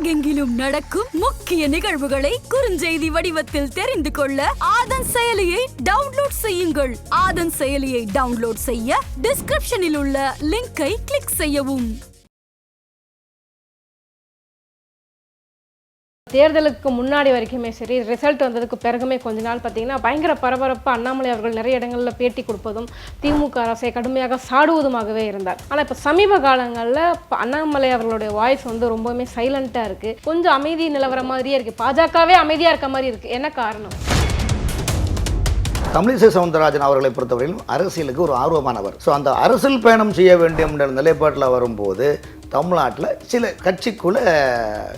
உலகெங்கிலும் நடக்கும் முக்கிய நிகழ்வுகளை குறுஞ்செய்தி வடிவத்தில் தெரிந்து கொள்ள ஆதன் செயலியை டவுன்லோட் செய்யுங்கள். ஆதன் செயலியை டவுன்லோட் செய்ய டிஸ்கிரிப்ஷனில் உள்ள லிங்கை கிளிக் செய்யவும். தேர்தலுக்கு முன்னாடி வரைக்குமே சரி, ரிசல்ட் வந்ததுக்கு பிறகுமே கொஞ்ச நாள் பார்த்தீங்கன்னா பயங்கர பரபரப்பு. அண்ணாமலை அவர்கள் நிறைய இடங்களில் பேட்டி கொடுப்பதும் திமுக அரசை கடுமையாக சாடுவதுமாகவே இருந்தார். ஆனால் இப்போ சமீப காலங்களில் அண்ணாமலை அவர்களுடைய வாய்ஸ் வந்து ரொம்பவுமே சைலண்ட்டாக இருக்குது. கொஞ்சம் அமைதி நிலவர மாதிரியே இருக்குது. பாஜகவே அமைதியாக இருக்க மாதிரி இருக்குது. என்ன காரணம்? தமிழிசை சவுந்தரராஜன் அவர்களை பொறுத்தவரையிலும் அரசியலுக்கு ஒரு ஆர்வமானவர். ஸோ அந்த அரசியல் பயணம் செய்ய வேண்டிய நிலைப்பாட்டில் வரும்போது தமிழ்நாட்டில் சில கட்சிக்குள்ள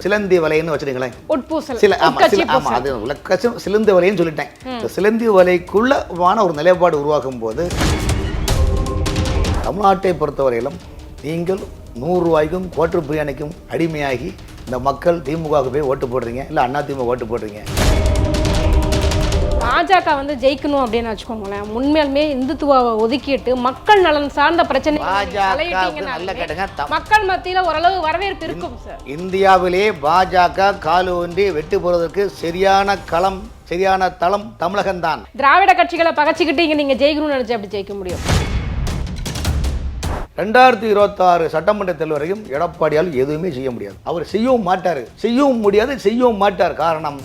சிலந்தி வலைன்னு வச்சுருங்களேன், சிலந்தி வலைன்னு சொல்லிட்டேன். இந்த சிலந்தி வலைக்குள்ளவான ஒரு நிலைப்பாடு உருவாக்கும் போது தமிழ்நாட்டை பொறுத்தவரையிலும் நீங்கள் 100 ரூபாய்க்கும் கோட்டர் பிரியாணிக்கும் அடிமையாகி இந்த மக்கள் திமுகவுக்கு போய் ஓட்டு போடுறீங்க, இல்லை அண்ணா திமுக ஓட்டு போடுறீங்க. பாஜக வந்து ஜெயிக்கணும் அப்படின்னு வச்சுக்கோங்களேன், உண்மையாலுமே இந்துத்துவாவை ஒதுக்கிட்டு மக்கள் நலன் சார்ந்த பிரச்சனை மக்கள் மத்தியில ஓரளவு வரவேற்பு இருக்கும் சார். இந்தியாவிலே பாஜக காலு ஒன்றி வெட்டு போறதற்கு சரியான களம், சரியான தளம் தமிழகம்தான். திராவிட கட்சிகளை பகச்சிக்கிட்டு நீங்க ஜெயிக்கணும்னு நினைச்சு அப்படி ஜெயிக்க முடியும்? 2026 சட்டமன்ற தேர்தல் வரைக்கும் எடப்பாடியால் எதுவுமே செய்ய முடியாது. அவர் செய்யவும் மாட்டார், செய்யவும் முடியாது, செய்யவும் மாட்டார். காரணம்,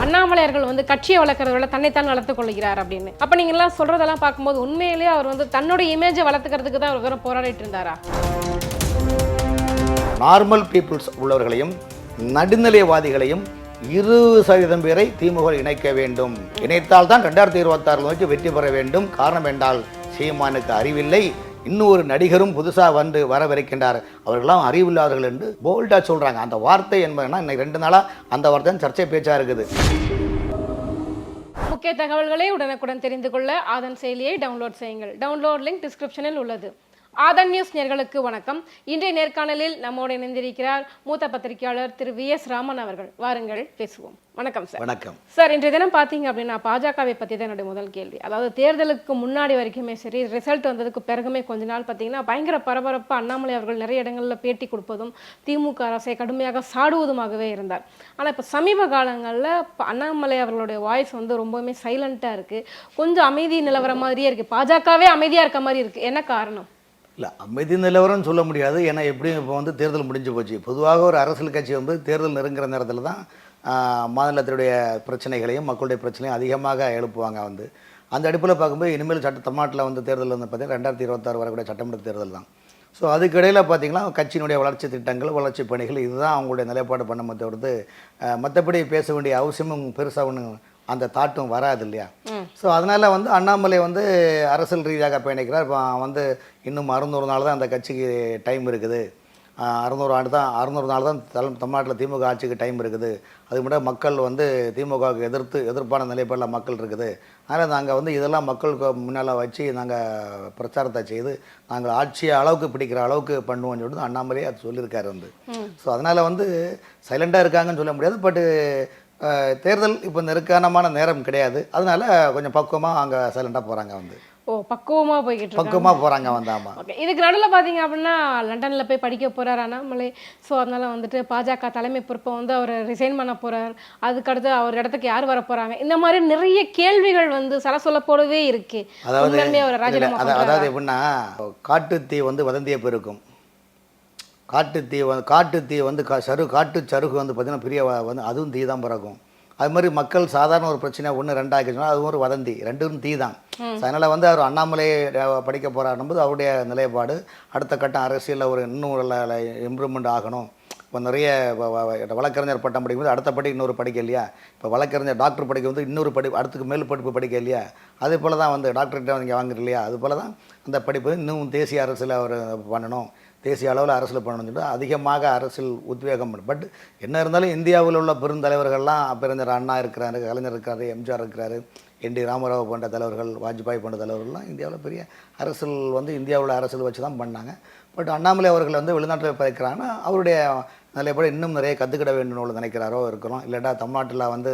அண்ணாமலையர்கள் வந்து கட்சியை வளர்க்கறத விட தன்னைத்தான் வளர்த்துக் கொள்கிறார் அப்படின்னு. அப்ப நீங்க எல்லாம் சொல்றதெல்லாம் பார்க்கும்போது உண்மையிலேயே அவர் வந்து தன்னோட இமேஜை வளர்த்துக்கிறதுக்கு தான் அவர் போராடிட்டு இருந்தாரா? நார்மல் பீப்புள்ஸ் உள்ளவர்களையும் நடுநிலைவாதிகளையும் 20% பேரை திமுக இணைக்க வேண்டும். இணைத்தால் தான் 2026 நோக்கி வெற்றி பெற வேண்டும். காரணம் என்றால் சீமானுக்கு அறிவில்லை, இன்னும் ஒரு நடிகரும் புதுசாக வரவிருக்கின்றார், அவர்களாம் அறிவில்லாதவர்கள் என்று போல்டாக சொல்கிறாங்க. அந்த வார்த்தை என்பதுனா இன்னைக்கு 2 நாளாக அந்த வார்த்தை சர்ச்சை பேச்சாக இருக்குது. முக்கிய தகவல்களை உடனுக்குடன் தெரிந்து கொள்ள ஆதன் செயலியை டவுன்லோட் செய்யுங்கள். டவுன்லோட் லிங்க் டிஸ்கிரிப்ஷனில் உள்ளது. ஆதன் நியூஸ் நேயர்களுக்கு வணக்கம். இன்றைய நேர்காணலில் நம்மோடு இணைந்திருக்கிறார் மூத்த பத்திரிகையாளர் திரு VS ராமன் அவர்கள். வாருங்கள் பேசுவோம். வணக்கம் சார். வணக்கம் சார். இன்றைய தினம் பார்த்தீங்க அப்படின்னா பாஜகவை பற்றி தான் என்னுடைய முதல் கேள்வி. அதாவது தேர்தலுக்கு முன்னாடி வரைக்குமே சரி, ரிசல்ட் வந்ததுக்கு பிறகுமே கொஞ்ச நாள் பார்த்தீங்கன்னா பயங்கர பரபரப்பு. அண்ணாமலை அவர்கள் நிறைய இடங்களில் பேட்டி கொடுப்பதும் திமுக அரசை கடுமையாக சாடுவதுமாகவே இருந்தார். ஆனால் இப்போ சமீப காலங்களில் அண்ணாமலை அவர்களுடைய வாய்ஸ் வந்து ரொம்பவுமே சைலண்ட்டாக இருக்குது. கொஞ்சம் அமைதி நிலவர மாதிரியே இருக்குது. பாஜகவே அமைதியாக இருக்க மாதிரி இருக்குது. என்ன காரணம்? இல்லை, அமைதி நிலவரம்னு சொல்ல முடியாது. ஏன்னா எப்படியும் இப்போ வந்து தேர்தல் முடிஞ்சு போச்சு. பொதுவாக ஒரு அரசியல் கட்சி வந்து தேர்தல் நெருங்குற நேரத்தில் தான் மாநிலத்தினுடைய பிரச்சனைகளையும் மக்களுடைய பிரச்சனையும் அதிகமாக எழுப்புவாங்க. வந்து அந்த அடிப்பில் பார்க்கும்போது இனிமேல் தமிழ்நாட்டில் வந்து தேர்தல் வந்து பார்த்திங்கன்னா 2026 வரக்கூடிய சட்டமன்ற தேர்தல் தான். ஸோ அதுக்கிடையில் பார்த்திங்கன்னா கட்சியினுடைய வளர்ச்சி திட்டங்கள், வளர்ச்சி பணிகள், இதுதான் அவங்களுடைய நிலைப்பாடு பண்ண தவிர்த்து மற்றபடி பேச வேண்டிய அவசியமும் பெருசாக ஒன்று அந்த தாட்டும் வராது இல்லையா. ஸோ அதனால் வந்து அண்ணாமலை வந்து அரசியல் ரீதியாக பயணிக்கிறார். இப்போ வந்து இன்னும் 600 நாள் தான் அந்த கட்சிக்கு டைம் இருக்குது. 600 நாள் தான் தமிழ்நாட்டில் திமுக ஆட்சிக்கு டைம் இருக்குது. அது மட்டும் மக்கள் வந்து திமுகவுக்கு எதிர்ப்பான நிலைப்பாடில் மக்கள் இருக்குது. அதனால் நாங்கள் வந்து இதெல்லாம் மக்களுக்கு முன்னால் வச்சு நாங்கள் பிரச்சாரத்தை செய்து நாங்கள் ஆட்சியை அளவுக்கு பிடிக்கிற அளவுக்கு பண்ணுவோம்னு சொல்லிட்டு அண்ணாமலையே அது சொல்லியிருக்காரு வந்து. ஸோ அதனால் வந்து சைலண்டாக இருக்காங்கன்னு சொல்ல முடியாது. பட்டு தேர்தல் இப்போ நெருக்கமான நேரம் கிடையாது. அதனால கொஞ்சம் பக்குவமாக அங்கே சைலண்டாக போகிறாங்க வந்து. பக்குவமாக போகிறாங்க வந்து. ஆமாம். ஓகே. இதுக்கு நடுவில் பார்த்தீங்க அப்படின்னா லண்டனில் போய் படிக்க போகிறார் அண்ணாமலை. ஸோ அதனால் வந்துட்டு பாஜக தலைமை பொறுப்பை வந்து அவர் ரிசைன் பண்ண போகிறார். அதுக்கடுத்து அவர் இடத்துக்கு யார் வர போகிறாங்க, இந்த மாதிரி நிறைய கேள்விகள் வந்து சலசொலப்போடவே இருக்கு. அதாவது எப்படின்னா காட்டுத்தீ வந்து வதந்தியை பெருக்கும். காட்டுத்தீ வந்து காட்டு சருகு வந்து பார்த்திங்கன்னா பெரிய வந்து அதுவும் தீ தான் பிறக்கும். அது மாதிரி மக்கள் சாதாரண ஒரு பிரச்சனை 1 2 ஆகிடுச்சுன்னா அது ஒரு வதந்தி, 2ம் தீ தான். அதனால் வந்து அவர் அண்ணாமலை படிக்க போகிறாரும்போது அவருடைய நிலைப்பாடு அடுத்த கட்டம் அரசியலில் ஒரு இன்னும் இம்ப்ரூவ்மெண்ட் ஆகணும். இப்போ நிறைய வழக்கறிஞர் பட்டம் படிக்கும்போது அடுத்த படி இன்னொரு படிக்க இல்லையா. இப்போ வழக்கறிஞர் டாக்டர் படிக்க வந்து இன்னொரு அடுத்துக்கு மேல் படிப்பு படிக்க இல்லையா. அதே போல் தான் வந்து டாக்டர்கிட்ட நீங்கள் வாங்குறது இல்லையா. அது போல் தான் அந்த படிப்பு இன்னும் தேசிய அரசியல் அவர் பண்ணணும், தேசிய அளவில் அரசியல் பண்ணணும்னு சொல்லிட்டு அதிகமாக அரசியல் உத்வேகம் பண்ணும். பட் என்ன இருந்தாலும் இந்தியாவில் உள்ள பெருந்தலைவர்கள்லாம் பெருந்தர் அண்ணா இருக்கிறாரு, கலைஞர் இருக்கிறாரு, எம்ஜிஆர் இருக்கிறாரு, NT ராமராவ் போன்ற தலைவர்கள், வாஜ்பாய் போன்ற தலைவர்கள்லாம் இந்தியாவில் பெரிய அரசியல் வந்து இந்தியாவில் அரசியல் வச்சு தான் பண்ணாங்க. பட் அண்ணாமலை அவர்கள் வந்து வெளிநாட்டில் இருக்கிறாங்கன்னா அவருடைய நல்லபடி இன்னும் நிறைய கற்றுக்கிட வேண்டும்னு நினைக்கிறாரோ இருக்கிறோம். இல்லாட்டா தமிழ்நாட்டில் வந்து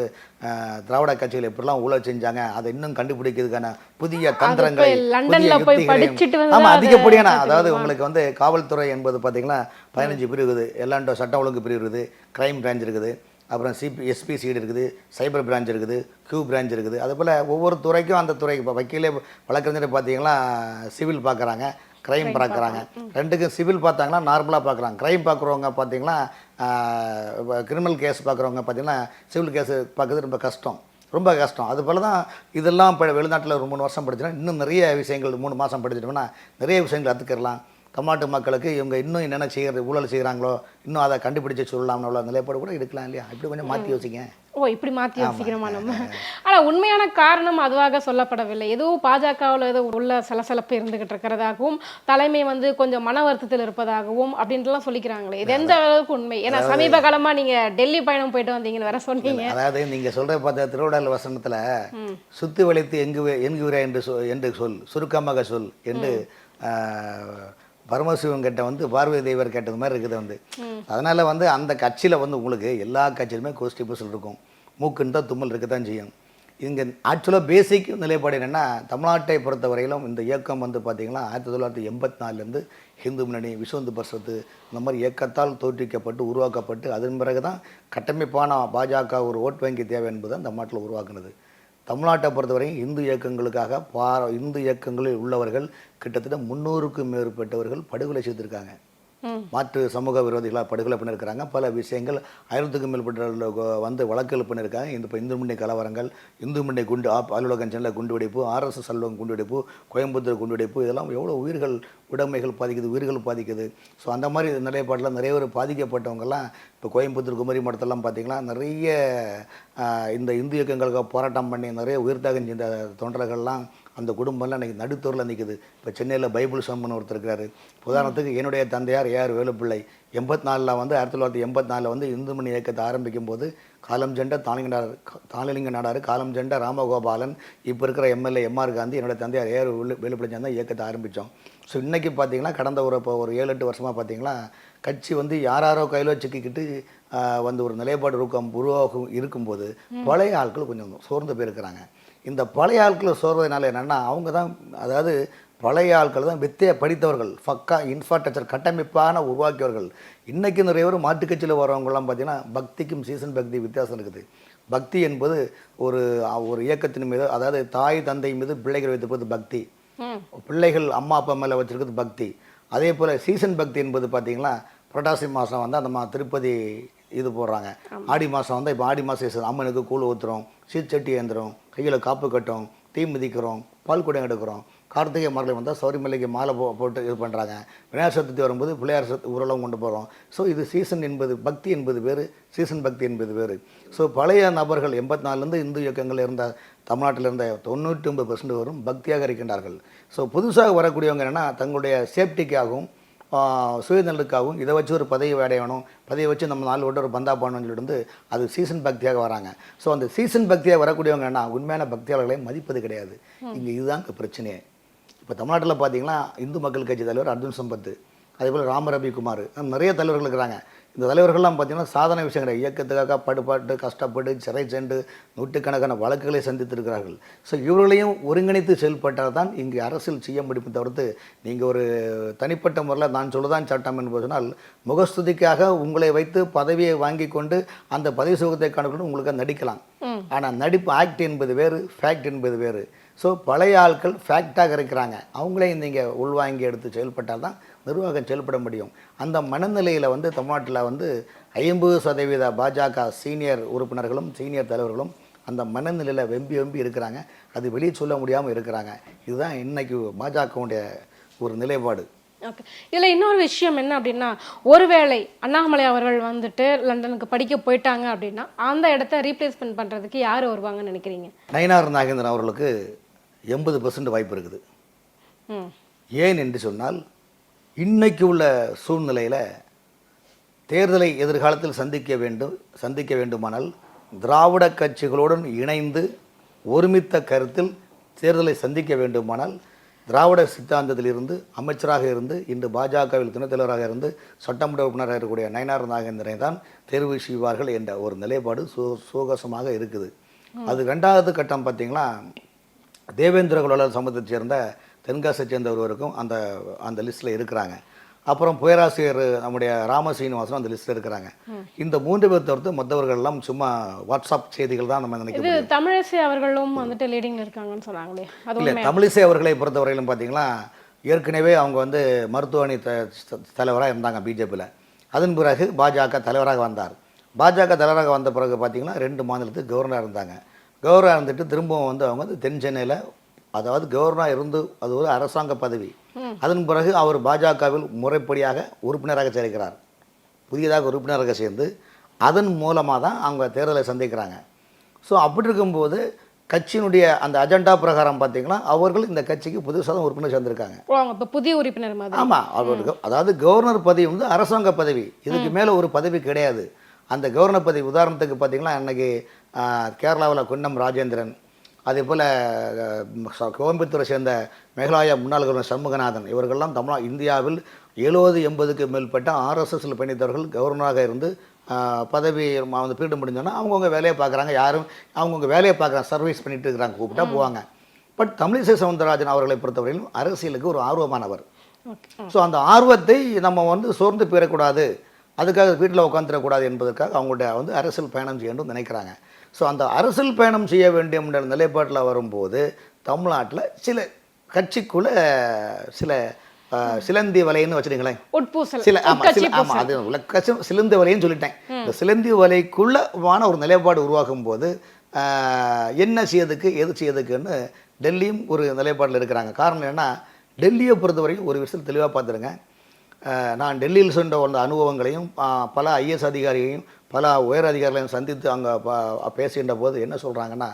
திராவிட கட்சிகள் எப்படிலாம் ஊழல் செஞ்சாங்க அதை இன்னும் கண்டுபிடிக்கிறதுக்கான புதிய தந்திரங்களை, புதிய யுக்திகளையும். ஆமாம், அதிகப்படியான அதாவது உங்களுக்கு வந்து காவல்துறை என்பது பார்த்தீங்கன்னா 15 பிரிவு இருக்குது. எல்லாம் சட்டம் ஒழுங்கு பிரிவு இருக்குது, கிரைம் பிரான்ச் இருக்குது, அப்புறம் எஸ்பி சீடு இருக்குது, சைபர் பிரான்ச் இருக்குது, கியூ பிரான்ச் இருக்குது. அதுபோல் ஒவ்வொரு துறைக்கும் அந்த துறைக்கு இப்போ வக்கீலே வழக்கறிஞர் பார்த்தீங்கன்னா சிவில் பார்க்குறாங்க, கிரைம் பார்க்குறாங்க. ரெண்டுக்கும் சிவில் பார்த்தாங்கன்னா நார்மலாக பார்க்குறாங்க. கிரைம் பார்க்குறவங்க பார்த்தீங்கன்னா கிரிமினல் கேஸ் பார்க்குறவங்க பார்த்தீங்கன்னா சிவில் கேஸ் பார்க்குறது ரொம்ப கஷ்டம். அது போல் தான் இதெல்லாம் இப்போ வெளிநாட்டில் ஒரு 3 வருஷம் படிச்சுன்னா இன்னும் நிறைய விஷயங்கள் 3 மாதம் படிச்சிட்டோம்னா நிறைய விஷயங்கள் கற்றுக்கலாம். தமிழ்நாட்டு மக்களுக்கு இவங்க இன்னும் என்னென்ன செய்கிறது, ஊழல் செய்கிறாங்களோ இன்னும் அதை கண்டுபிடிச்சு சொல்லலாம்னு உள்ள நிலைப்பாடு கூட இருக்கலாம் இல்லையா? இப்படி கொஞ்சம் மாற்றி யோசிங்க. இப்படி மாற்றி யோசிக்கிறோமா நம்ம? ஆனால் உண்மையான காரணம் அதுவாக சொல்லப்படவில்லை. ஏதோ பாஜகவில் ஏதோ உள்ள சலசலப்பு இருந்துகிட்டு இருக்கிறதாகவும், தலைமை வந்து கொஞ்சம் மன வருத்தத்தில் இருப்பதாகவும் அப்படின்ட்டுலாம் சொல்லிக்கிறாங்களே, இது எந்த அளவுக்கு உண்மை? ஏன்னா சமீப காலமாக நீங்கள் டெல்லி பயணம் போயிட்டு வந்தீங்கன்னு வேற சொன்னீங்க. அதாவது நீங்கள் சொல்கிற பார்த்த திருவிழா வசனத்தில் சுற்றி வளைத்து எங்குகிறா என்று சொல், சுருக்கமாக சொல் என்று பரமசிவன் கிட்ட வந்து பார்வதி தேவர் கேட்டது மாதிரி இருக்குது வந்து. அதனால் வந்து அந்த கட்சியில் வந்து உங்களுக்கு எல்லா கட்சியிலுமே கோஷ்டி பூசல் இருக்கும், மூக்குன்னு தான் தும்மல் இருக்க தான் செய்யும். இங்கே ஆக்சுவலாக பேசிக் நிலைப்பாடு என்னென்னா, தமிழ்நாட்டை பொறுத்த வரையிலும் இந்த இயக்கம் வந்து பார்த்திங்கன்னா 1984 ஹிந்து முன்னணி, விஸ்வ இந்து பரிஷத்து இந்த மாதிரி இயக்கத்தால் தோற்றுவிக்கப்பட்டு உருவாக்கப்பட்டு அதன் பிறகு தான் கட்டமைப்பான பாஜக ஒரு ஓட்டு வங்கி தேவை என்பது அந்த நாட்டில் உருவாக்குனது. தமிழ்நாட்டை பொறுத்தவரையும் இந்து இயக்கங்களுக்காக இந்து இயக்கங்களில் உள்ளவர்கள் கிட்டத்தட்ட 300க்கும் மேற்பட்டவர்கள் படுகொலை செய்திருக்காங்க. மாற்று சமூக விரோதிகளாக படுகொலை பண்ணியிருக்கிறாங்க. பல விஷயங்கள் 1000க்கும் மேற்பட்ட வந்து வழக்குகள் பண்ணியிருக்காங்க. இப்போ இந்து முன்னணி கலவரங்கள், இந்து முன்னணி குண்டு அலுவலகம் சென்னையில் குண்டுவெடிப்பு, RSS அலுவலகம் குண்டுவெடிப்பு, கோயம்புத்தூர் குண்டுவெடிப்பு, இதெல்லாம் எவ்வளோ உடைமைகள் பாதிக்குது, உயிர்கள் பாதிக்குது. ஸோ அந்த மாதிரி நிலைப்பாட்டில் நிறைய பேர் பாதிக்கப்பட்டவங்கெல்லாம் இப்போ கோயம்புத்தூர் குமரி மடத்தெல்லாம் பார்த்திங்கன்னா நிறைய இந்த இந்து இயக்கங்களுக்காக போராட்டம் பண்ணி நிறைய உயிர்த்தாகம் செஞ்ச தொண்டர்கள்லாம் அந்த குடும்பம்லாம் இன்றைக்கி நடுத்தூரில் நிற்குது. இப்போ சென்னையில் பைபிள் சம்மன் ஒருத்தர் இருக்கிறாரு. உதாரணத்துக்கு என்னுடைய தந்தையார் AR வேலுப்பிள்ளை 84 வந்து 1984 வந்து இந்து மணி இயக்கத்தை ஆரம்பிக்கும் போது காலம் சென்ற தாளிலிங்க நாடார், காலம் சென்ற ராமகோபாலன், இப்போ இருக்கிற MLA MR காந்தி, என்னோட தந்தையார் AR வேலுப்பிள்ளை தான் இயக்கத்தை ஆரம்பித்தோம். ஸோ இன்றைக்கி பார்த்திங்கன்னா கடந்த ஒரு 7-8 வருஷமாக பார்த்திங்கன்னா கட்சி வந்து யாரோ கையில் சிக்கிக்கிட்டு வந்து ஒரு நிலைப்பாடு உருவாகும் இருக்கும்போது பழைய ஆட்கள் கொஞ்சம் சோர்ந்து போயிருக்கிறாங்க. இந்த பழைய ஆட்களை சோர்வதனால என்னென்னா அவங்க தான், அதாவது பழைய ஆட்கள் தான் வித்தையை படித்தவர்கள், ஃபக்கா இன்ஃப்ராஸ்ட்ரக்சர் கட்டமைப்பான உருவாக்கியவர்கள். இன்றைக்கி நிறைய பேர் மாட்டுக்கட்சியில் வரவங்களாம் பார்த்திங்கன்னா பக்திக்கும் சீசன் பக்தி வித்தியாசம் இருக்குது. பக்தி என்பது ஒரு இயக்கத்தின் மீது, அதாவது தாய் தந்தை மீது பிள்ளைகள் வைத்திருப்பது பக்தி, பிள்ளைகள் அம்மா அப்பா மேலே வச்சுருக்கிறது பக்தி. அதே போல் சீசன் பக்தி என்பது பார்த்திங்கன்னா புரட்டாசி மாதம் வந்து அந்த திருப்பதி இது போடுறாங்க, ஆடி மாதம் வந்து இப்போ ஆடி மாதம் அம்மனுக்கு கூழ் ஊற்றுறோம், சீச்சட்டி ஏந்துறோம், கையில் காப்பு கட்டும், தீ மிதிக்கிறோம், பால் குடம் எடுக்கிறோம். கார்த்திகை மார்கழி வந்தால் சௌரிமலைக்கு மாலை போட்டு இது பண்ணுறாங்க. விநாயகர் சதுர்த்தி வரும்போது பிள்ளையார் ஊரெல்லாம் கொண்டு போகிறோம். ஸோ இது சீசன் என்பது பக்தி என்பது வேறு, சீசன் பக்தி என்பது வேறு. ஸோ பழைய நபர்கள் 84 இந்து இயக்கங்கள் இருந்த தமிழ்நாட்டில் இருந்த 99% வரும் பக்தியாக இருக்கின்றார்கள். ஸோ புதுசாக வரக்கூடியவங்க என்னென்னா தங்களுடைய சேஃப்டிக்காகவும் சுயநலுக்காகவும் இதை வச்சு ஒரு பதவி அடையணும், பதவியை வச்சு நம்ம 4 ஓட்டு ஒரு பந்தா பண்ணணும்னு சொல்லிட்டு வந்து அது சீசன் பக்தியாக வராங்க. ஸோ அந்த சீசன் பக்தியாக வரக்கூடியவங்க என்ன உண்மையான பக்தியாளர்களை மதிப்பது கிடையாது. இங்கே இதுதான் பிரச்சனையே. இப்போ தமிழ்நாட்டில் பார்த்தீங்கன்னா இந்து மக்கள் கட்சி தலைவர் அர்ஜுன் சம்பத், அதேபோல் ராமரவிக்குமார், நிறைய தலைவர்கள் இருக்கிறாங்க. இந்த தலைவர்கள்லாம் பார்த்திங்கன்னா சாதனை விஷயம் கிடையாது. இயக்கத்துக்காக படுபாட்டு கஷ்டப்பட்டு சிறை சென்று நூற்றுக்கணக்கான வழக்குகளை சந்தித்திருக்கிறார்கள். ஸோ இவர்களையும் ஒருங்கிணைத்து செயல்பட்டால் தான் இங்கே அரசியல் செய்ய முடியும். தவிர்த்து நீங்கள் ஒரு தனிப்பட்ட முறையில் நான் சொல்லுதான் சட்டம் என்பது சொன்னால் முகஸ்துதிக்காக உங்களை வைத்து பதவியை வாங்கி கொண்டு அந்த பதவி சுகத்தை காணக்கூட உங்களுக்கு நடிக்கலாம். ஆனால் நடிப்பு ஆக்ட் என்பது வேறு, ஃபேக்ட் என்பது வேறு. ஸோ பழைய ஆட்கள் ஃபேக்டாக இருக்கிறாங்க, அவங்களையும் நீங்கள் உள்வாங்கி எடுத்து செயல்பட்டால் தான் நிர்வாகம் செயல்பட முடியும். அந்த மனநிலையில் வந்து தமிழ்நாட்டில் வந்து 50% பாஜக சீனியர் உறுப்பினர்களும் சீனியர் தலைவர்களும் அந்த மனநிலையில் வெம்பி இருக்கிறாங்க. அது வெளியே சொல்ல முடியாமல் இருக்கிறாங்க. இதுதான் இன்றைக்கி பாஜகவுடைய ஒரு நிலைப்பாடு. ஓகே, இதில் இன்னொரு விஷயம் என்ன அப்படின்னா, ஒருவேளை அண்ணாமலை அவர்கள் வந்துட்டு லண்டனுக்கு படிக்க போயிட்டாங்க அப்படின்னா அந்த இடத்த ரீப்ளேஸ்மெண்ட் பண்ணுறதுக்கு யார் வருவாங்கன்னு நினைக்கிறீங்க? நயினார் நாகேந்திரன் அவர்களுக்கு 80% வாய்ப்பு இருக்குது. ஏன் என்று சொன்னால் இன்னைக்கு உள்ள சூழ்நிலையில் தேர்தலை எதிர்காலத்தில் சந்திக்க வேண்டுமானால் திராவிட கட்சிகளுடன் இணைந்து ஒருமித்த கருத்தில் தேர்தலை சந்திக்க வேண்டுமானால் திராவிட சித்தாந்தத்திலிருந்து அமைச்சராக இருந்து இன்று பாஜகவில் துணைத் தலைவராக இருந்து சட்டமன்ற உறுப்பினராக இருக்கக்கூடிய நயினார் நாகேந்திரனை தான் தேர்வு செய்வார்கள் என்ற ஒரு நிலைப்பாடு சோகசமாக இருக்குது. அது 2வது கட்டம் பார்த்தீங்கன்னா தேவேந்திர குலர் சமூகத்தைச் சேர்ந்த தென்காசியை சேர்ந்த ஒருவருக்கும் அந்த லிஸ்ட்டில் இருக்கிறாங்க. அப்புறம் பேராசிரியர் நம்முடைய ராமசீனிவாசனும் அந்த லிஸ்ட்டில் இருக்கிறாங்க. இந்த 3 பேர் தவிர்த்து மற்றவர்கள் எல்லாம் சும்மா வாட்ஸ்அப் செய்திகள் தான் நம்ம நினைக்கிறோம். இது தமிழிசை அவர்களும் வந்துட்டு லீடிங்ல இருக்காங்கன்னு சொன்னாங்களே, அது இல்லை, தமிழிசை அவர்களை பொறுத்தவரையிலும் பார்த்தீங்கன்னா ஏற்கனவே அவங்க வந்து மருத்துவ அணி தலைவராக இருந்தாங்க பிஜேபியில். அதன் பிறகு பாஜக தலைவராக வந்தார். பாஜக தலைவராக வந்த பிறகு பார்த்தீங்கன்னா 2 மாநிலத்துக்கு கவர்னராக இருந்தாங்க. கவர்னராக இருந்துட்டு திரும்பவும் வந்து அவங்க வந்து தென் சென்னையில், அதாவது கவர்னராக இருந்து அது ஒரு அரசாங்க பதவி. அதன் பிறகு அவர் பாஜகவில் முறைப்படியாக உறுப்பினராக சேர்க்கிறார். புதியதாக உறுப்பினராக சேர்ந்து அதன் மூலமாக தான் அவங்க தேர்தலை சந்திக்கிறாங்க. ஸோ அப்படி இருக்கும்போது கட்சியினுடைய அந்த அஜெண்டா பிரகாரம் பார்த்தீங்கன்னா அவர்கள் இந்த கட்சிக்கு புதுசாக தான் உறுப்பினர் சேர்ந்திருக்காங்க. இப்போ புதிய உறுப்பினர் மாதிரி. ஆமாம், அவருக்கு அதாவது கவர்னர் பதவி வந்து அரசாங்க பதவி, இதுக்கு மேலே ஒரு பதவி கிடையாது. அந்த கவர்னர் பதவி உதாரணத்துக்கு பார்த்தீங்கன்னா அன்றைக்கி கேரளாவில் குன்னம் ராஜேந்திரன், அதே போல் கோயம்புத்தூரை சேர்ந்த மேகாலயா முன்னாள் கவர்னர் சண்முகநாதன், இவர்கள்லாம் இந்தியாவில் 70-80க்கு மேற்பட்ட RSSல் பயணித்தவர்கள் கவர்னராக இருந்து பதவி வந்து பீரியட் முடிஞ்சோன்னா அவங்கவுங்க வேலையை பார்க்குறாங்க. யாரும் அவங்கவுங்க வேலையை பார்க்குறாங்க, சர்வீஸ் பண்ணிட்டு இருக்கிறாங்க, கூப்பிட்டா போவாங்க. பட் தமிழிசை சவுந்தரராஜன் அவர்களை பொறுத்தவரையிலும் அரசியலுக்கு ஒரு ஆர்வமானவர். ஸோ அந்த ஆர்வத்தை நம்ம வந்து சோர்ந்து போயிடக்கூடாது, அதுக்காக வீட்டில் உட்காந்துடக்கூடாது என்பதற்காக அவங்கள்ட்ட வந்து அரசியல் பயணம் செய்யணும்னு நினைக்கிறாங்க. ஸோ அந்த அரசியல் பயணம் செய்ய வேண்டிய நிலைப்பாட்டில் வரும்போது தமிழ்நாட்டில் சில கட்சிக்குள்ளே சில சிலந்தி வலைன்னு வச்சுருங்களேன், சிலந்தி வலைன்னு சொல்லிட்டேன். இந்த சிலந்தி வலைக்குள்ளவான ஒரு நிலைப்பாடு உருவாக்கும் போது என்ன செய்யறதுக்கு எது செய்யறதுக்குன்னு டெல்லியும் ஒரு நிலைப்பாட்டில் இருக்கிறாங்க. காரணம் என்னன்னா, டெல்லியை பொறுத்தவரைக்கும் ஒரு விஷயம் தெளிவாக பார்த்துருங்க. நான் டெல்லியில் சென்ற அந்த அனுபவங்களையும் பல IAS அதிகாரிகளையும் பல உயர் அதிகாரிகளையும் சந்தித்து அங்கே பேசுகின்ற போது என்ன சொல்கிறாங்கன்னா,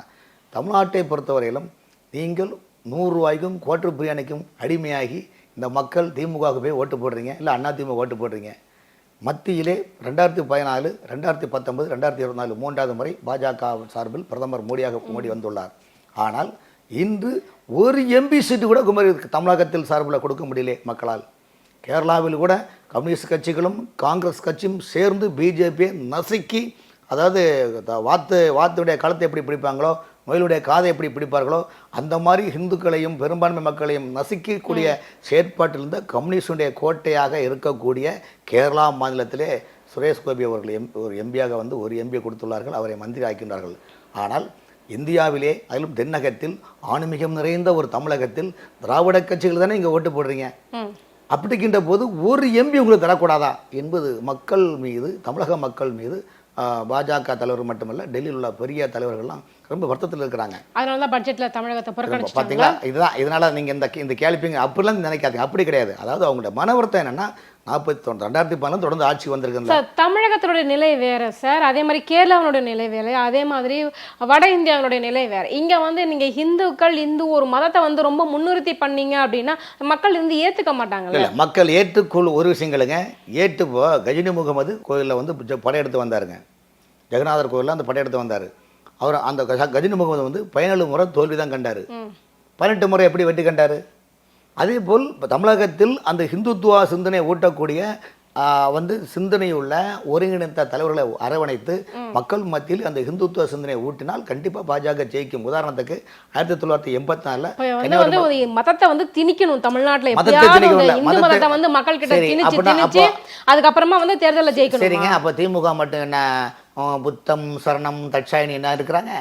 தமிழ்நாட்டை பொறுத்தவரையிலும் நீங்கள் 100 ரூபாய்க்கும் குவார்டர் பிரியாணிக்கும் அடிமையாகி இந்த மக்கள் திமுகவுக்கு போய் ஓட்டு போடுறீங்க, இல்லை அதிமுக ஓட்டு போடுறீங்க. மத்தியிலே 2014, 2019, 2024 3வது முறை பாஜக சார்பில் பிரதமர் மோடி வந்துள்ளார். ஆனால் இன்று ஒரு MP சீட்டு கூட குமரி தமிழகத்தில் சார்பில் கொடுக்க முடியல மக்களால். கேரளாவில் கூட கம்யூனிஸ்ட் கட்சிகளும் காங்கிரஸ் கட்சியும் சேர்ந்து பிஜேபியை நசுக்கி, அதாவது வாத்துடைய களத்தை எப்படி பிடிப்பாங்களோ, முயலுடைய காதை எப்படி பிடிப்பார்களோ அந்த மாதிரி இந்துக்களையும் பெரும்பான்மை மக்களையும் நசுக்கக்கூடிய செயற்பாட்டில் இருந்த கம்யூனிஸ்டுடைய கோட்டையாக இருக்கக்கூடிய கேரளா மாநிலத்திலே சுரேஷ் கோபி அவர்கள் ஒரு எம்பியாக வந்து ஒரு எம்பியை கொடுத்துள்ளார்கள், அவரை மந்திரி ஆக்கின்றார்கள். ஆனால் இந்தியாவிலே, அதிலும் தென்னகத்தில் ஆன்மீகம் நிறைந்த ஒரு தமிழகத்தில் திராவிட கட்சிகள் தானே இங்கே ஓட்டு போடுறீங்க. அப்படிக்கின்ற போது ஒரு MP உங்களுக்கு தரக்கூடாதா என்பது மக்கள் மீது, தமிழக மக்கள் மீது பாஜக தலைவர் மட்டுமல்ல டெல்லியில் உள்ள பெரிய தலைவர்கள்லாம் ரொம்ப வருத்தத்தில் இருக்கிறாங்க. அதனால தான் பட்ஜெட்டில் தமிழகத்தை புறக்கணிச்சாங்க. பார்த்தீங்களா, இதுதான் இதனால் நீங்கள் இந்த கேள்விங்க அப்படிலாம் நினைக்காதீங்க, அப்படி கிடையாது. அதாவது அவங்களோட மன வருத்தம் என்னென்னா 2014 தொடர்ந்து ஆட்சி வந்திருக்கு சார். தமிழகத்தினுடைய நிலை வேற சார், அதே மாதிரி கேரளாவுடைய நிலை வேற, அதே மாதிரி வட இந்தியாவுடைய நிலை வேற. இங்கே வந்து நீங்கள் இந்து ஒரு மதத்தை வந்து ரொம்ப முன்னிறுத்தி பண்ணீங்க அப்படின்னா மக்கள் வந்து ஏற்றுக்க மாட்டாங்க. இல்லை, மக்கள் ஏற்றுக்கொள் ஒரு விஷயங்களுங்க. கஜினி முகமது கோயிலில் வந்து படையெடுத்து வந்தாருங்க, ஜெகநாதர் கோயிலில் அந்த படையெடுத்து வந்தார். அவர் அந்த கஜினி முகமது வந்து 17 முறை தோல்வி தான் கண்டார், 18 முறை எப்படி வெற்றி கண்டார். அதே போல் தமிழகத்தில் அந்த ஹிந்துத்துவா சிந்தனை ஊட்டக்கூடிய வந்து சிந்தனையுள்ள ஒருங்கிணைந்த தலைவர்களை அரவணைத்து மக்கள் மத்தியில் அந்த ஹிந்துத்துவ சிந்தனையை ஊட்டினால் கண்டிப்பாக பாஜக ஜெயிக்கும். உதாரணத்துக்கு 1984 மதத்தை வந்து திணிக்கணும் தமிழ்நாட்டில், மதத்தை வந்து மக்கள் கிட்ட திணிச்சு அதுக்கப்புறமா வந்து தேர்தலில் ஜெயிக்கணும். சரிங்க, அப்போ திமுக மட்டும் என்ன புத்தம் சரணம் தட்சாயினி என்ன இருக்கிறாங்க?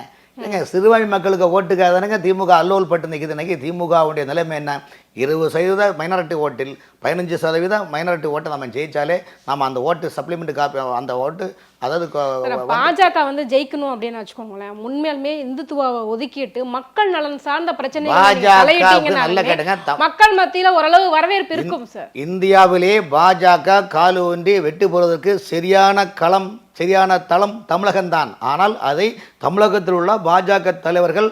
ஏங்க, சிறுபான்மை மக்களுக்கு ஓட்டுக்காக தானேங்க திமுக அல்லோல் பட்டு நிற்கிது. இன்னைக்கு திமுகவுடைய நிலைமை என்ன? 20% மைனாரிட்டி ஓட்டில் 15% மைனாரிட்டி ஓட்டை நம்ம ஜெயிச்சாலே நம்ம அந்த ஓட்டு சப்ளிமெண்ட் காப்பி, அந்த ஓட்டு, அதாவது பாஜக வந்து ஜெயிக்கணும் அப்படின்னு வச்சுக்கோங்களேன். உண்மையாலுமே இந்துத்துவாவை ஒதுக்கிட்டு மக்கள் நலன் சார்ந்த பிரச்சனை மக்கள் மத்தியில ஓரளவு வரவேற்பு இருக்கும் சார். இந்தியாவிலே பாஜக காலு ஒன்றி வெட்டு போறதற்கு சரியான களம், சரியான தளம் தமிழகம்தான். ஆனால் அதை தமிழகத்தில் உள்ள பாஜக தலைவர்கள்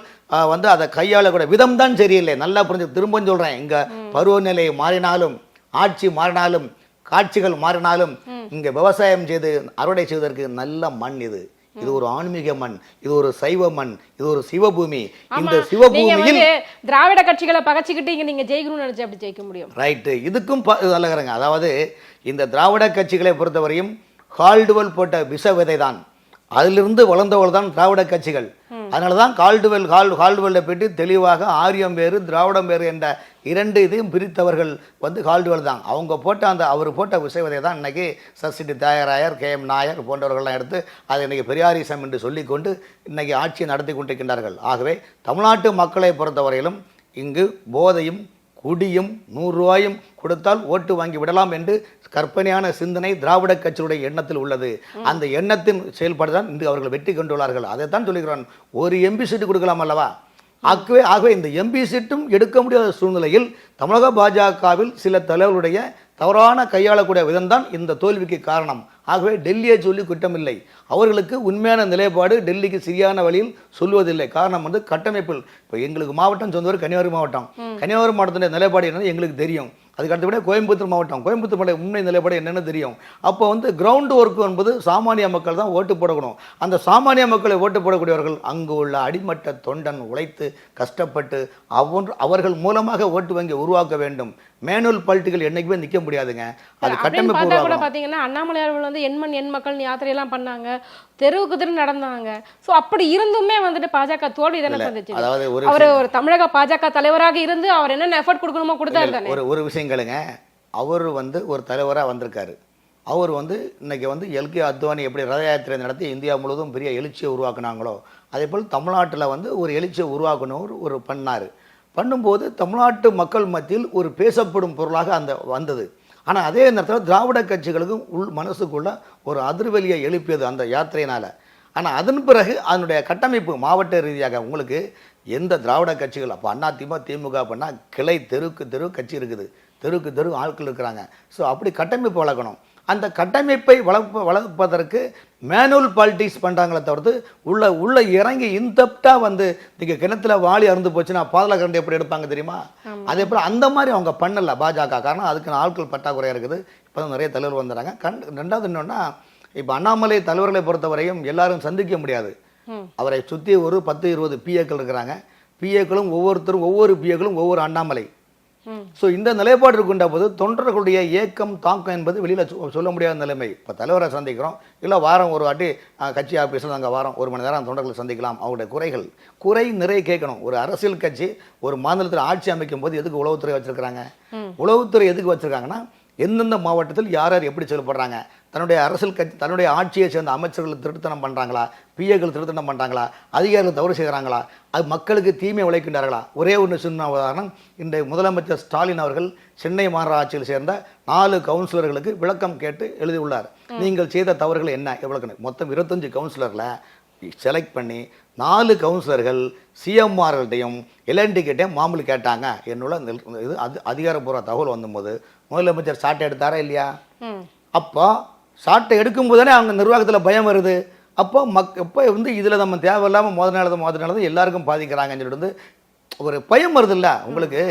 வந்து அதை கையாளக்கூடிய விதம் தான் சரியில்லை. நல்லா புரிஞ்சு திரும்ப சொல்கிறேன், இங்கே பருவநிலை மாறினாலும், ஆட்சி மாறினாலும், காட்சிகள் மாறினாலும், இங்கே விவசாயம் செய்து அறுவடை செய்வதற்கு நல்ல மண் இது. இது ஒரு ஆன்மீக மண், இது ஒரு சைவ மண், இது ஒரு சிவபூமி. இந்த நீங்க சிவபூமியில் வந்து திராவிட கட்சிகளை பகச்சிக்கிட்டு இங்க நீங்க ஜெயிக்கணும்னு நினைச்சு அப்படி ஜெயிக்க முடியும். ரைட்டு, இதுக்கும் நல்லகிறங்க. அதாவது இந்த திராவிட கட்சிகளை பொறுத்தவரையும் கால்டுவெல் போட்ட விஷ விதை தான், அதிலிருந்து வளர்ந்தவர்கள் தான் திராவிட கட்சிகள். அதனால தான் கால்டுவெல்லை பற்றி தெளிவாக ஆரியம் வேறு திராவிடம் வேறு என்ற இரண்டு இதையும் பிரித்தவர்கள் வந்து கால்டுவெல் தான். அவங்க போட்ட அவர் போட்ட விஷயத்தை தான் இன்றைக்கி சசிடி தியாகராயர், KM நாயர் போன்றவர்கள்லாம் எடுத்து அதை இன்றைக்கி பெரியாரிசம் என்று சொல்லிக்கொண்டு இன்றைக்கி ஆட்சியை நடத்தி கொண்டிருக்கின்றார்கள். ஆகவே தமிழ்நாட்டு மக்களை பொறுத்தவரையிலும் இங்கு போதையும் குடியும் 100 ரூபாயும் கொடுத்தால் ஓட்டு வாங்கி விடலாம் என்று கற்பனையான சிந்தனை திராவிட கட்சியுடைய எண்ணத்தில் உள்ளது. அந்த எண்ணத்தின் செயல்பாடுதான் இன்று அவர்கள் வெற்றி கொண்டுள்ளார்கள். அதைத்தான் சொல்லுகிறான், ஒரு MP சீட்டு கொடுக்கலாம் அல்லவா? ஆகவே இந்த MP சீட்டும் எடுக்க முடியாத சூழ்நிலையில் தமிழக பாஜகவில் சில தலைவர்களுடைய தவறான கையாளக்கூடிய விதம்தான் இந்த தோல்விக்கு காரணம். ஆகவே டெல்லியை சொல்லி குற்றமில்லை, அவர்களுக்கு உண்மையான நிலைப்பாடு டெல்லிக்கு சரியான வழியில் சொல்லுவதில்லை. காரணம் வந்து கட்டமைப்பில். இப்போ எங்களுக்கு மாவட்டம் சொந்தவர் கன்னியாகுமரி மாவட்டம், கன்னியாகுமரி மாவட்டத்துடைய நிலைப்பாடு என்னன்னு எங்களுக்கு தெரியும். அதுக்கு அடுத்தபடியாக கோயம்புத்தூர் மாவட்டம், கோயம்புத்தூர் மாவட்டம் உண்மை நிலைப்பாடு என்னென்னு தெரியும். அப்போ வந்து கிரவுண்ட் ஒர்க் என்பது சாமானிய மக்கள் தான் ஓட்டு போடணும். அந்த சாமானிய மக்களை ஓட்டு போடக்கூடியவர்கள் அங்கு உள்ள அடிமட்ட தொண்டன் உழைத்து கஷ்டப்பட்டு அவர்கள் மூலமாக ஓட்டு வங்கி உருவாக்க வேண்டும். மேனுவல் பாலிட்டிகள் என்னைக்குமே நிற்க முடியாதுங்க. அது கட்டமைப்பு கூட பார்த்தீங்கன்னா அண்ணாமலை அவர்கள் வந்து எண் மக்கள் யாத்திரையெல்லாம் பண்ணாங்க, தெருவுக்கு தெரு நடந்தாங்க. ஸோ அப்படி இருந்துமே வந்துட்டு பாஜக தோல்வி தானே சந்திச்சு. அதாவது அவர் ஒரு தமிழக பாஜக தலைவராக இருந்து அவர் என்னென்ன எஃபர்ட் கொடுக்கணுமோ கொடுத்தாரு தானே. ஒரு விஷயங்களுங்க, அவர் வந்து ஒரு தலைவராக வந்திருக்காரு. அவர் வந்து இன்னைக்கு வந்து LK அத்வானி எப்படி ரத யாத்திரை நடத்தி இந்தியா முழுவதும் பெரிய எழுச்சியை உருவாக்குனாங்களோ அதே போல் தமிழ்நாட்டில் வந்து ஒரு எழுச்சியை உருவாக்கணும் ஒரு பண்ணார். பண்ணும்போது தமிழ்நாட்டு மக்கள் மத்தியில் ஒரு பேசப்படும் பொருளாக வந்தது. ஆனால் அதே நேரத்தில் திராவிட கட்சிகளுக்கும் மனசுக்குள்ள ஒரு அதிர்வலியை எழுப்பியது அந்த யாத்திரையினால். ஆனால் அதன் பிறகு அதனுடைய கட்டமைப்பு மாவட்ட ரீதியாக உங்களுக்கு எந்த திராவிட கட்சிகள் அப்போ அதிமுக திமுக அப்படின்னா கிளை தெருக்கு தெரு கட்சி இருக்குது, தெருக்கு தெரு ஆட்கள் இருக்கிறாங்க. ஸோ அப்படி கட்டமைப்பு வளர்க்கணும். அந்த கட்டமைப்பை வளர்ப்பதற்கு மேனுவல் பாலிட்டிக்ஸ் பண்ணுறாங்களே தவிர்த்து உள்ள இறங்கி இன்தப்டாக வந்து நீங்கள் கிணத்துல வாளி அறுந்து போச்சுன்னா பாதல கரண்ட் எப்படி எடுப்பாங்க தெரியுமா? அதே போல் அந்த மாதிரி அவங்க பண்ணலை பாஜக. காரணம் அதுக்கு ஆட்கள் பற்றாக்குறையாக இருக்குது. இப்போ தான் நிறைய தலைவர் வந்துடுறாங்க. ரெண்டாவது என்னன்னா, இப்போ அண்ணாமலை தலைவர்களை பொறுத்தவரையும் எல்லாரும் சந்திக்க முடியாது. அவரை சுற்றி ஒரு 10-20 PAக்கள் இருக்கிறாங்க. PAக்களும் ஒவ்வொருத்தரும் ஒவ்வொரு PAக்களும் ஒவ்வொரு அண்ணாமலை. ஸோ இந்த நிலைப்பாடு இருக்கின்ற போது தொண்டர்களுடைய ஏக்கம் தாக்கம் என்பது வெளியில் சொல்ல முடியாத நிலைமை. இப்போ தலைவரை சந்திக்கிறோம், இல்லை வாரம் ஒரு வாட்டி கட்சி ஆஃபீஸில் நாங்கள் வாரம் 1 மணி நேரம் தொண்டர்களை சந்திக்கலாம். அவருடைய குறை நிறைய கேட்கணும். ஒரு அரசியல் கட்சி ஒரு மாநிலத்தில் ஆட்சி அமைக்கும் போது எதுக்கு உளவுத்துறை வச்சிருக்கிறாங்க? உளவுத்துறை எதுக்கு வச்சிருக்காங்கன்னா எந்தெந்த மாவட்டத்தில் யார் யார் எப்படி செயல்படுறாங்க, தன்னுடைய அரசியல் கட்சி தன்னுடைய ஆட்சியை சேர்ந்த அமைச்சர்கள் திருத்தனம் பண்ணுறாங்களா, PAக்கள் திருத்தனம் பண்ணுறாங்களா, அதிகாரிகள் தவறு செய்கிறாங்களா, அது மக்களுக்கு தீமை விளைக்கின்றார்களா? ஒரே ஒன்று சின்ன உதாரணம், இன்றைய முதலமைச்சர் ஸ்டாலின் அவர்கள் சென்னை மாநகராட்சியில் சேர்ந்த 4 கவுன்சிலர்களுக்கு விளக்கம் கேட்டு எழுதியுள்ளார். நீங்கள் செய்த தவறுகள் என்ன எவ்வளோக்குன்னு. மொத்தம் 25 கவுன்சிலரில் செலக்ட் பண்ணி 4 கவுன்சிலர்கள் CMRகிட்டையும் LNDகிட்டையும் மாமூல் கேட்டாங்க. என்னோட இது அதிகாரப்பூர்வ தகவல் வந்தபோது முதலமைச்சர் சாட்டை எடுத்தாரா இல்லையா? அப்போ சாட்டை எடுக்கும்போது தானே அவங்க நிர்வாகத்தில் பயம் வருது. அப்போ இப்போ வந்து இதில் நம்ம தேவையில்லாமல் மோதனால எல்லாருக்கும் பாதிக்கிறாங்கன்னு சொல்லிட்டு ஒரு பயம் வருது இல்லை உங்களுக்கு?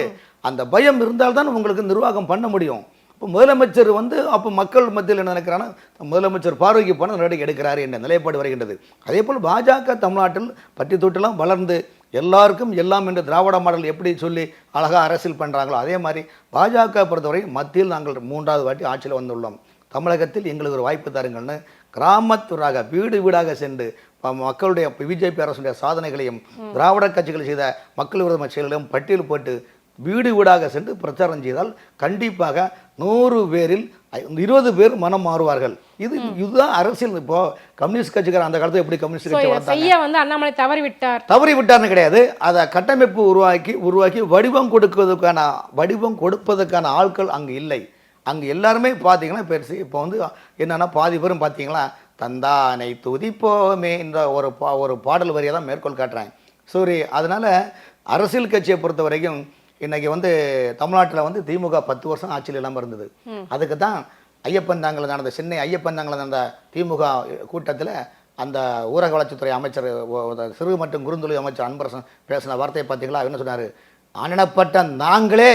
அந்த பயம் இருந்தால்தான் உங்களுக்கு நிர்வாகம் பண்ண முடியும். இப்போ முதலமைச்சர் வந்து அப்போ மக்கள் மத்தியில் என்ன நினைக்கிறான்னா, முதலமைச்சர் பார்வைக்கு போன நடவடிக்கை எடுக்கிறாரு என்ற நிலைப்பாடு வருகின்றது. அதே போல் பாஜக தமிழ்நாட்டில் பட்டி தொட்டெல்லாம் வளர்ந்து எல்லாருக்கும் எல்லாம் என்று திராவிட மாடல் எப்படி சொல்லி அழகாக அரசியல் பண்ணுறாங்களோ அதே மாதிரி பாஜக பொறுத்தவரை மத்தியில் நாங்கள் 3வது வாட்டி ஆட்சியில் வந்துள்ளோம். தமிழகத்தில் எங்களுக்கு ஒரு வாய்ப்பு தாருங்கள்னு கிராமத்துறாக வீடு வீடாக சென்று மக்களுடைய BJP அரசுடைய சாதனைகளையும் திராவிட கட்சிகள் செய்த மக்கள் விரோத செயல்களையும் பட்டியல் போட்டு வீடு வீடாக சென்று பிரச்சாரம் செய்தால் கண்டிப்பாக 100 பேரில் 20 பேர் மனம் மாறுவார்கள். இதுதான் அரசியல். இப்போ கம்யூனிஸ்ட் கட்சிக்கார அந்த காலத்தில் எப்படி கம்யூனிஸ்ட் கட்சி வந்து அண்ணாமலை தவறி விட்டார்னு கிடையாது. அதை கட்டமைப்பு உருவாக்கி வடிவம் கொடுப்பதற்கான ஆட்கள் அங்கு இல்லை. அங்கே எல்லாருமே பார்த்தீங்கன்னா பெருசு. இப்போ வந்து என்னென்னா பாதி பேரும் பார்த்தீங்களா தந்தானை துதிப்போமே இந்த ஒரு பாடல் வரியை தான் மேற்கோள் காட்டுறாங்க. சரி, அதனால் அரசியல் கட்சியை பொறுத்த வரைக்கும் இன்றைக்கி வந்து தமிழ்நாட்டில் வந்து திமுக 10 வருஷம் ஆட்சியில் இல்லாமல் இருந்தது. அதுக்கு தான் ஐயப்பந்தாங்கல் நடந்த சென்னை ஐயப்பந்தாங்கல் நடந்த திமுக கூட்டத்தில் அந்த ஊரக வளர்ச்சித்துறை அமைச்சர் சிறு மற்றும் குறுந்தொழில் அமைச்சர் அன்பரசன் பேசின வார்த்தையை பார்த்தீங்களா? என்ன சொன்னார்? ஆனப்பட்ட நாங்களே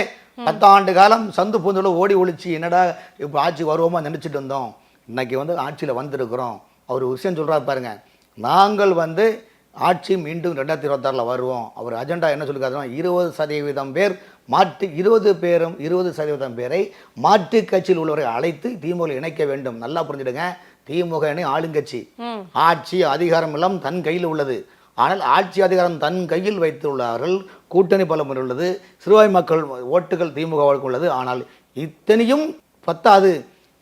10 ஆண்டு காலம் சந்து பூந்துள்ள ஓடி ஒழிச்சு என்னடா இப்போ ஆட்சி வருவோமா நினச்சிட்டு இருந்தோம், இன்னைக்கு வந்து ஆட்சியில் வந்திருக்கிறோம். அவர் விஷயம் சொல்கிறார் பாருங்க, நாங்கள் வந்து ஆட்சி மீண்டும் 2026 வருவோம். அவர் அஜெண்டா என்ன சொல்லியிருக்காருன்னா 20% பேர் 20% பேரை மாற்று கட்சியில் உள்ளவரை அழைத்து திமுக இணைக்க வேண்டும். நல்லா புரிஞ்சுடுங்க, திமுக ஆளுங்கட்சி, ஆட்சி அதிகாரம் எல்லாம் தன் கையில் உள்ளது. ஆனால் ஆட்சி அதிகாரம் தன் கையில் வைத்துள்ளார்கள். கூட்டணி பலம் உள்ளது, சிறுபான்மை மக்கள் ஓட்டுகள் திமுகவுக்கு உள்ளது. ஆனால் இத்தனையும் பத்தாது,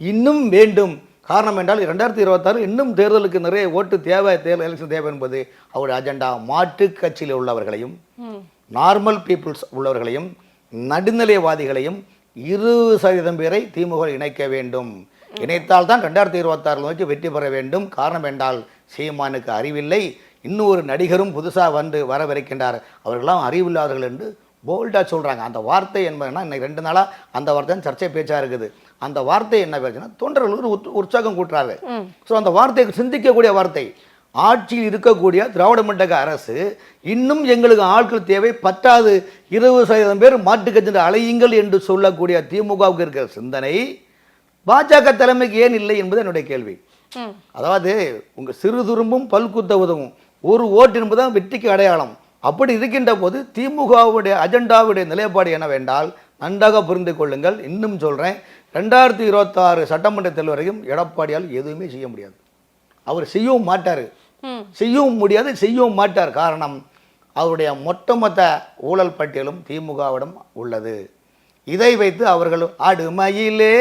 இன்னும் வேண்டும். காரணம் என்றால் 2026 இன்னும் தேர்தலுக்கு நிறைய ஓட்டு தேவை, தேர்தல் எலெக்ஷன் தேவை என்பது அவருடைய அஜெண்டா. மாற்று கட்சியில் உள்ளவர்களையும் நார்மல் பீப்புள்ஸ் உள்ளவர்களையும் நடுநிலைவாதிகளையும் 20% பேரை திமுக இணைக்க வேண்டும். இணைத்தால் தான் 2026 நோக்கி வெற்றி பெற வேண்டும். காரணம் என்றால் சீமானுக்கு அறிவில்லை, இன்னும் ஒரு நடிகரும் புதுசாக வரவிருக்கின்றார், அவர்களெல்லாம் அறிவில்லாதவர்கள் என்று போல்டாக சொல்கிறாங்க. அந்த வார்த்தை என்பதுன்னா இன்னைக்கு 2 நாளாக அந்த வார்த்தை சர்ச்சை பேச்சாக இருக்குது. அந்த வார்த்தை என்ன பேச்சுன்னா தொண்டர்களுக்கு உற்சாகம் கூட்டுறாரு. ஸோ அந்த வார்த்தையை சிந்திக்கக்கூடிய வார்த்தை. ஆட்சியில் இருக்கக்கூடிய திராவிட முன்னேற்ற அரசு இன்னும் எங்களுக்கு ஆட்கள் தேவை, பத்தாது 20% பேர் மாட்டுக்கட்சி அலையுங்கள் என்று சொல்லக்கூடிய திமுகவுக்கு இருக்கிற சிந்தனை பாஜக தலைமைக்கு ஏன் இல்லை என்பது என்னுடைய கேள்வி. அதாவது உங்கள் சிறு துரும்பும் பல்குத்த உதவும், ஒரு ஓட்டு என்பதுதான் வெற்றிக்கு அடையாளம். அப்படி இருக்கின்ற போது திமுகவுடைய அஜெண்டாவுடைய நிலைப்பாடு என்னவென்றால் நன்றாக புரிந்து கொள்ளுங்கள். இன்னும் சொல்கிறேன், 2026 சட்டமன்ற தேர்தல் வரைக்கும் எடப்பாடியால் எதுவுமே செய்ய முடியாது. அவர் செய்யவும் மாட்டார், செய்யவும் முடியாது, செய்யவும் மாட்டார். காரணம், அவருடைய மொத்த ஊழல் பட்டியலும் திமுகவிடம் உள்ளது. இதை வைத்து அவர்களும் அடுமையிலே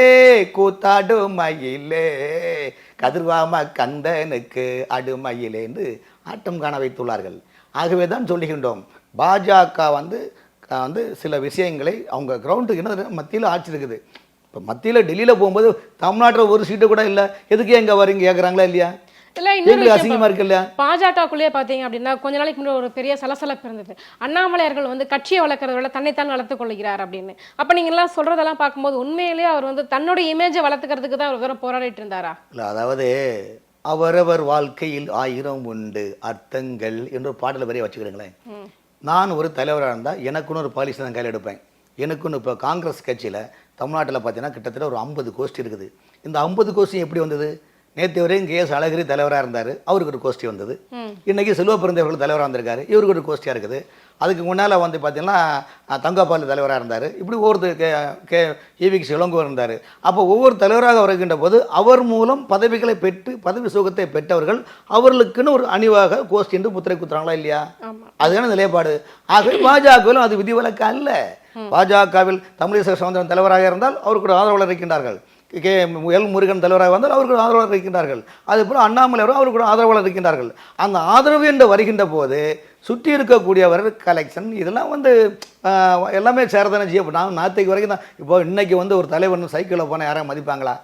கூத்தாடுமையிலே கதிர்வாம கந்தனுக்கு அடுமையிலே என்று ஆட்டம் காண வைத்துள்ளார்கள். ஆகவே தான் சொல்லுகின்றோம், பாஜக வந்து சில விஷயங்களை அவங்க கிரவுண்டுக்கு என்ன மத்தியில் ஆட்சி இருக்குது. இப்போ மத்தியில் டெல்லியில் போகும்போது தமிழ்நாட்டில் ஒரு சீட்டு கூட இல்லை, எதுக்கே எங்கே வரீங்க கேட்குறாங்களா இல்லையா? அசிங்கமா இருக்கு இல்லையா? பாஜகக்குள்ளேயே பாத்தீங்க அப்படின்னா கொஞ்ச நாளைக்கு முன்னாடி ஒரு பெரிய சலசலப்பு இருந்தது. அண்ணாமலையார்கள் வந்து கட்சியை வளர்க்கறத விட தன்னைத்தான் வளர்த்துக் கொள்கிறார் அப்படின்னு. அப்ப நீங்க எல்லாம் சொல்றதெல்லாம் பார்க்கும்போது உண்மையிலேயே அவர் வந்து தன்னோட இமேஜை வளர்த்துக்கிறதுக்கு தான் அவர் போராடிட்டு இருந்தாரா? இல்லை, அதாவது அவரவர் வாழ்க்கையில் 1000 உண்டு அர்த்தங்கள் என்ற பாடல் வரைய வச்சுக்கிடுங்களேன். நான் ஒரு தலைவராக இருந்தால் எனக்குன்னு ஒரு பாலிசி தான் கையில் எடுப்பேன். எனக்குன்னு இப்போ காங்கிரஸ் கட்சியில் தமிழ்நாட்டில் பார்த்தீங்கன்னா கிட்டத்தட்ட ஒரு 50 கோஷ்டி இருக்குது. இந்த 50 கோஷ்டி எப்படி வந்தது? நேற்று வரையும் கே.எஸ். அழகிரி தலைவராக இருந்தார், அவருக்கு ஒரு கோஷ்டி வந்தது. இன்றைக்கி செல்வ பிறந்தவர்கள் தலைவராக இருந்திருக்காரு, இவருக்கு ஒரு கோஷ்டியாக இருக்குது. அதுக்கு முன்னால் வந்து பார்த்தீங்கன்னா தங்கப்பால் தலைவராக இருந்தார். இப்படி ஒவ்வொரு ஈவிக்ஸ் இளங்கோவர் இருந்தார். அப்போ ஒவ்வொரு தலைவராக வருகின்ற போது அவர் மூலம் பதவிகளை பெற்று பதவி சுகத்தை பெற்றவர்கள் அவர்களுக்குன்னு ஒரு அணிவாக கோஷ்டி என்று முத்திரை குத்துறாங்களா இல்லையா? அதுதான நிலைப்பாடு. ஆகவே பாஜகவிலும் அது விதிவிலக்கு அல்ல. பாஜகவில் தமிழிசை சவுந்தரன் தலைவராக இருந்தால் அவருக்கு ஒரு ஆதரவாளர் இருக்கின்றார்கள். எல் முருகன் தலைவராக வந்தால் அவருக்கு ஆதரவாளர் இருக்கின்றார்கள். அதுபோல் அண்ணாமலை அவருக்கு கூட ஆதரவாளர் இருக்கின்றார்கள். அந்த ஆதரவு என்று வருகின்ற போது சுற்றி இருக்கக்கூடியவர்கள் கலெக்ஷன் இதெல்லாம் வந்து எல்லாமே சேரதானே செய்ய. நான் நாளைக்கு வரைக்கும் தான். இப்போ இன்னைக்கு வந்து ஒரு தலைவர் சைக்கிளில் போனால் யாரையும் மதிப்பாங்களா?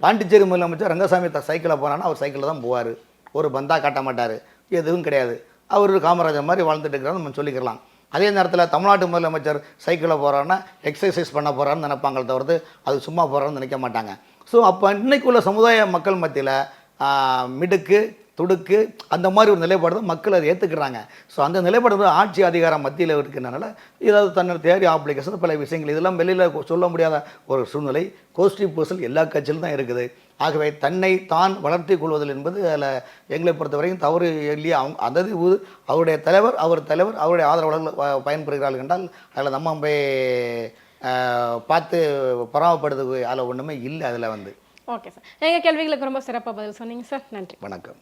பாண்டிச்சேரி முதலமைச்சர் ரங்கசாமி சைக்கிளில் போனான்னா அவர் சைக்கிளில் தான் போவார், ஒரு பந்தா காட்ட மாட்டார், எதுவும் கிடையாது. அவர் காமராஜர் மாதிரி வாழ்ந்துட்டு இருக்கிறான்னு நம்ம சொல்லிக்கலாம். அதே நேரத்தில் தமிழ்நாட்டு முதலமைச்சர் சைக்கிளில் போகிறான்னா எக்ஸசைஸ் பண்ண போகிறான்னு நினைப்பாங்களே தவிர்த்து அது சும்மா போகிறான்னு நினைக்க மாட்டாங்க. ஸோ அப்போ இன்றைக்குள்ள சமுதாய மக்கள் மத்தியில் மிடுக்கு துடுக்கு அந்த மாதிரி ஒரு நிலைப்பாடு தான் மக்கள் அதை ஏற்றுக்கிறாங்க. ஸோ அந்த நிலைப்பாடு ஆட்சி அதிகாரம் மத்தியில் இருக்கிறனால ஏதாவது தன்னோட தேடி அப்ளிகேஷன் பல விஷயங்கள் இதெல்லாம் வெளியில் சொல்ல முடியாத ஒரு சூழ்நிலை கோஷ்டி பூசல் எல்லா கட்சியிலும் தான் இருக்குது. ஆகவே தன்னை தான் வளர்த்தி கொள்வதில் என்பது அதில் எங்களை பொறுத்த வரைக்கும் தவறு இல்லையா? அதாவது அவருடைய தலைவர் அவருடைய ஆதரவாளர்கள் பயன்பெறுகிறார்கள் என்றால் அதில் நம்ம போய் பார்த்து பராமப்படுறது அதில் ஒன்றுமே இல்லை. அதில் வந்து ஓகே சார், எங்கள் கேள்விகளுக்கு ரொம்ப சிறப்பாக பதில் சொன்னீங்க சார், நன்றி. வணக்கம்.